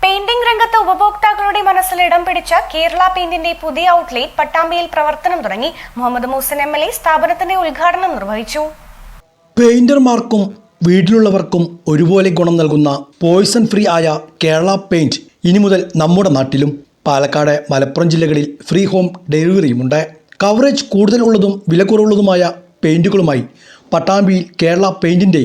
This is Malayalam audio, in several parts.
പെയിന്റിംഗ് രംഗത്ത് ഉപഭോക്താക്കളുടെ മനസ്സിൽ ഇടം പിടിച്ച കേരള പെയിന്റിന്റെ പുതിയ ഔട്ട്ലെറ്റ് പട്ടാമ്പിയിൽ പ്രവർത്തനം തുടങ്ങി. മുഹമ്മദ് മൂസൻ MLA സ്ഥാപനത്തിന്റെ ഉദ്ഘാടനം നിർവഹിച്ചു. പെയിന്റർമാർക്കും വീട്ടിലുള്ളവർക്കും ഒരുപോലെ ഗുണം നൽകുന്ന പോയ്സൺ ഫ്രീ ആയ കേരള പെയിന്റ് ഇനി മുതൽ നമ്മുടെ നാട്ടിലും. പാലക്കാട്, മലപ്പുറം ജില്ലകളിൽ ഫ്രീ ഹോം ഡെലിവറിയുമുണ്ട്. കവറേജ് കൂടുതലുള്ളതും വിലക്കുറവുള്ളതുമായ പെയിന്റുകളുമായി പട്ടാമ്പിയിൽ കേരള പെയിന്റിന്റെ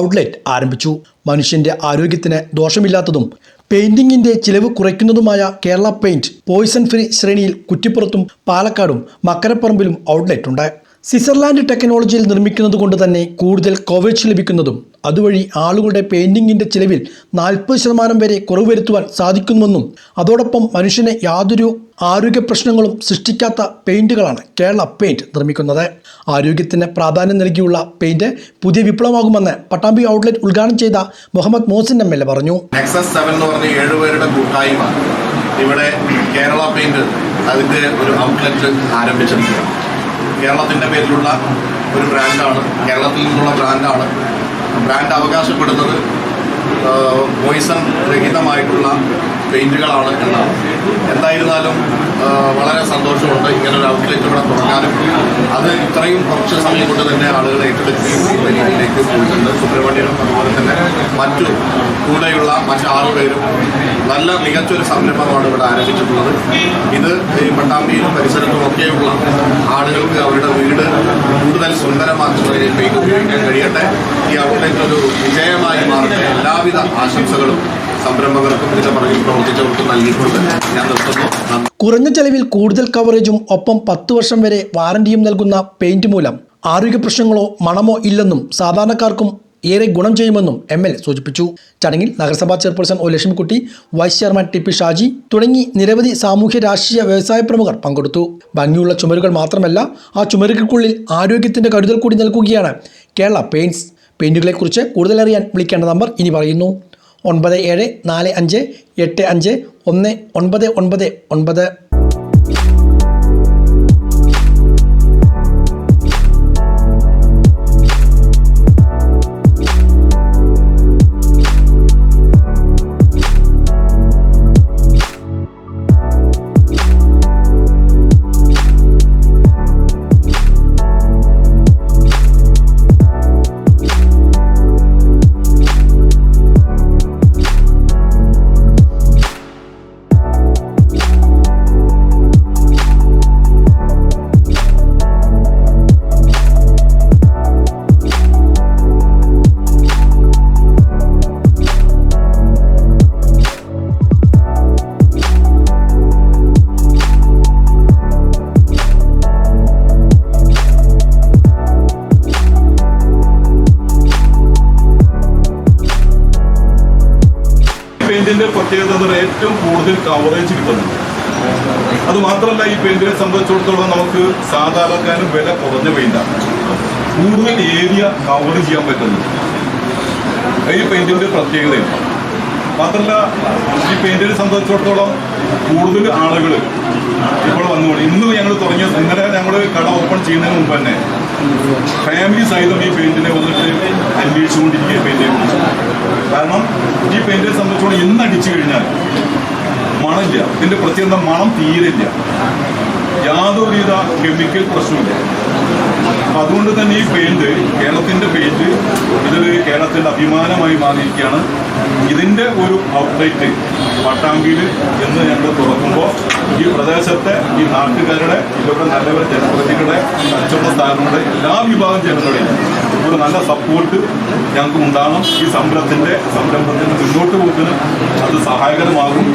ഔട്ട്ലെറ്റ് ആരംഭിച്ചു. മനുഷ്യന്റെ ആരോഗ്യത്തിന് ദോഷമില്ലാത്തതും പെയിന്റിങ്ങിന്റെ ചിലവ് കുറയ്ക്കുന്നതുമായ കേരള പെയിന്റ് പോയ്സൺ ഫ്രീ ശ്രേണിയിൽ കുറ്റിപ്പുറത്തും പാലക്കാടും മക്കരപ്പറമ്പിലും ഔട്ട്ലെറ്റ് ഉണ്ട്. സ്വിറ്റ്സർലാൻഡ് ടെക്നോളജിയിൽ നിർമ്മിക്കുന്നത് കൊണ്ട് തന്നെ കൂടുതൽ കവറേജ് ലഭിക്കുന്നതും അതുവഴി ആളുകളുടെ പെയിന്റിങ്ങിന്റെ ചിലവിൽ 40% വരെ കുറവ് വരുത്തുവാൻ സാധിക്കുമെന്നും അതോടൊപ്പം മനുഷ്യന് യാതൊരു ആരോഗ്യ പ്രശ്നങ്ങളും സൃഷ്ടിക്കാത്ത പെയിന്റുകളാണ് കേരള പെയിന്റ് നിർമ്മിക്കുന്നത്. ആരോഗ്യത്തിന് പ്രാധാന്യം നൽകിയുള്ള പെയിന്റ് പുതിയ വിപ്ലവമാകുമെന്ന് പട്ടാമ്പി ഔട്ട്ലെറ്റ് ഉദ്ഘാടനം ചെയ്ത മുഹമ്മദ് മോസിൻ MLA പറഞ്ഞു. നെക്സസ് 7 എന്ന് പറഞ്ഞ 7 പേരുടെ കൂട്ടായ്മ ഇവിടെ കേരള പെയിന്റ് അതിന്റെ ഒരു ഔട്ട്ലെറ്റ് ആരംഭിച്ചിരിക്കുകയാണ്. കേരളത്തിൻ്റെ പേരിലുള്ള ഒരു ബ്രാൻഡാണ്, കേരളത്തിൽ നിന്നുള്ള ബ്രാൻഡാണ്. ബ്രാൻഡ് അവകാശപ്പെടുന്നത് പോയ്സൺ രഹിതമായിട്ടുള്ള പെയിൻറ്റുകളാണ് എന്നാണ്. എന്തായിരുന്നാലും വളരെ സന്തോഷമുണ്ട് ഇങ്ങനൊരു ഔട്ട്ലെറ്റ് ഇവിടെ തുടങ്ങാനും. അത് ഇത്രയും കുറച്ച് സമയം കൊണ്ട് തന്നെ ആളുകൾ ഏറ്റെടുക്കുകയും രീതിയിലേക്ക് പോയിട്ടുണ്ട്. സുബ്രഹ്മണ്യനും അതുപോലെ തന്നെ കൂടെയുള്ള മറ്റ് 6 പേരും നല്ല മികച്ചൊരു സംരംഭമാണ് ഇവിടെ ആരംഭിച്ചിട്ടുള്ളത്. ഇത് ഈ പട്ടാമ്പിയിലും പരിസരത്തുമൊക്കെയുള്ള ആളുകൾക്ക് അവരുടെ വീട് കൂടുതൽ സുന്ദരമാക്കുന്നതിന് പെയിന്റ് ഉപയോഗിക്കാൻ കഴിയട്ടെ. ഈ ഔട്ട്ലെറ്റ് ഒരു വിജയമായി മാറട്ടെ. എല്ലാവിധ ആശംസകളും സംരംഭകർക്കും ഇതിന്റെ പുറകിൽ പ്രവർത്തിച്ചവർക്കും നൽകിക്കൊണ്ട് ഞാൻ നിർത്തുന്നു. കുറഞ്ഞ ചെലവിൽ കൂടുതൽ കവറേജും ഒപ്പം 10 വർഷം വരെ വാറന്റിയും നൽകുന്ന പെയിന്റ് മൂലം ആരോഗ്യ പ്രശ്നങ്ങളോ മണമോ ഇല്ലെന്നും സാധാരണക്കാർക്കും ഏറെ ഗുണം ചെയ്യുമെന്നും MLA സൂചിപ്പിച്ചു. ചടങ്ങിൽ നഗരസഭാ chairperson O Lakshmikutty, vice chairman TP Shaji തുടങ്ങി നിരവധി സാമൂഹ്യ രാഷ്ട്രീയ വ്യവസായ പ്രമുഖർ പങ്കെടുത്തു. ഭംഗിയുള്ള ചുമരുകൾ മാത്രമല്ല, ആ ചുമരുകൾക്കുള്ളിൽ ആരോഗ്യത്തിന്റെ കരുതൽ കൂടി നൽകുകയാണ് കേരള പെയിന്റ്സ്. പെയിന്റുകളെക്കുറിച്ച് കൂടുതലറിയാൻ വിളിക്കേണ്ട നമ്പർ ഇനി പറയുന്നു: 9745851999. പെയിന്റിന്റെ പ്രത്യേകത ഏറ്റവും കൂടുതൽ കവറേജ് കിട്ടുന്നുണ്ട്. അതുമാത്രമല്ല, ഈ പെയിന്റിനെ സംബന്ധിച്ചിടത്തോളം നമുക്ക് സാധാരണക്കാരന് വില കുറഞ്ഞ പെയിന്റാണ്. കൂടുതൽ ഏരിയ കവർ ചെയ്യാൻ പറ്റുന്നുണ്ട്. ഈ പെയിന്റിന്റെ പ്രത്യേകതയാണ്. മാത്രമല്ല, ഈ പെയിന്റിനെ സംബന്ധിച്ചിടത്തോളം കൂടുതൽ ആളുകൾ ഇപ്പോൾ വന്നുകൊണ്ട് ഇന്ന് ഞങ്ങൾ തുടങ്ങിയ ഇന്നലെ ഞങ്ങൾ കട ഓപ്പൺ ചെയ്യുന്നതിന് മുമ്പ് തന്നെ ഫാമിലി സഹിതം ഈ പെയിന്റിനെ വന്നിട്ട് അന്വേഷിച്ചുകൊണ്ടിരിക്കുക പെയിന്റിനെ കുറിച്ച്. കാരണം ഈ പെയിന്റിനെ സംബന്ധിച്ചോളം ഇന്ന് അടിച്ചു കഴിഞ്ഞാൽ മണമില്ല. ഇതിന്റെ പ്രത്യേകത മണം തീരില്ല, യാതൊരുവിധ കെമിക്കൽ പ്രശ്നമില്ല. അപ്പം അതുകൊണ്ട് തന്നെ ഈ പെയിന്റ്, കേരളത്തിന്റെ പെയിന്റ്, ഇത് കേരളത്തിന്റെ അഭിമാനമായി മാറിയിരിക്കുകയാണ്. ഇതിന്റെ ഒരു ഔട്ട്ലെറ്റ് പട്ടാമ്പിയിൽ ഇന്ന് ഞങ്ങൾ തുറക്കുമ്പോൾ ഈ പ്രദേശത്തെ ഈ നാട്ടുകാരുടെ, ഇവരുടെ നല്ലവരുടെ ജനപ്രതിനിധികളുടെ, കച്ചവട സ്ഥാപനങ്ങളുടെ എല്ലാ വിഭാഗം ജനങ്ങളുടെയും ഒരു നല്ല സപ്പോർട്ട് ഞങ്ങൾക്ക് ഉണ്ടാകണം. ഈ സംരംഭത്തിന്റെ മുന്നോട്ട് പോക്കിന് അത് സഹായകരമാകും.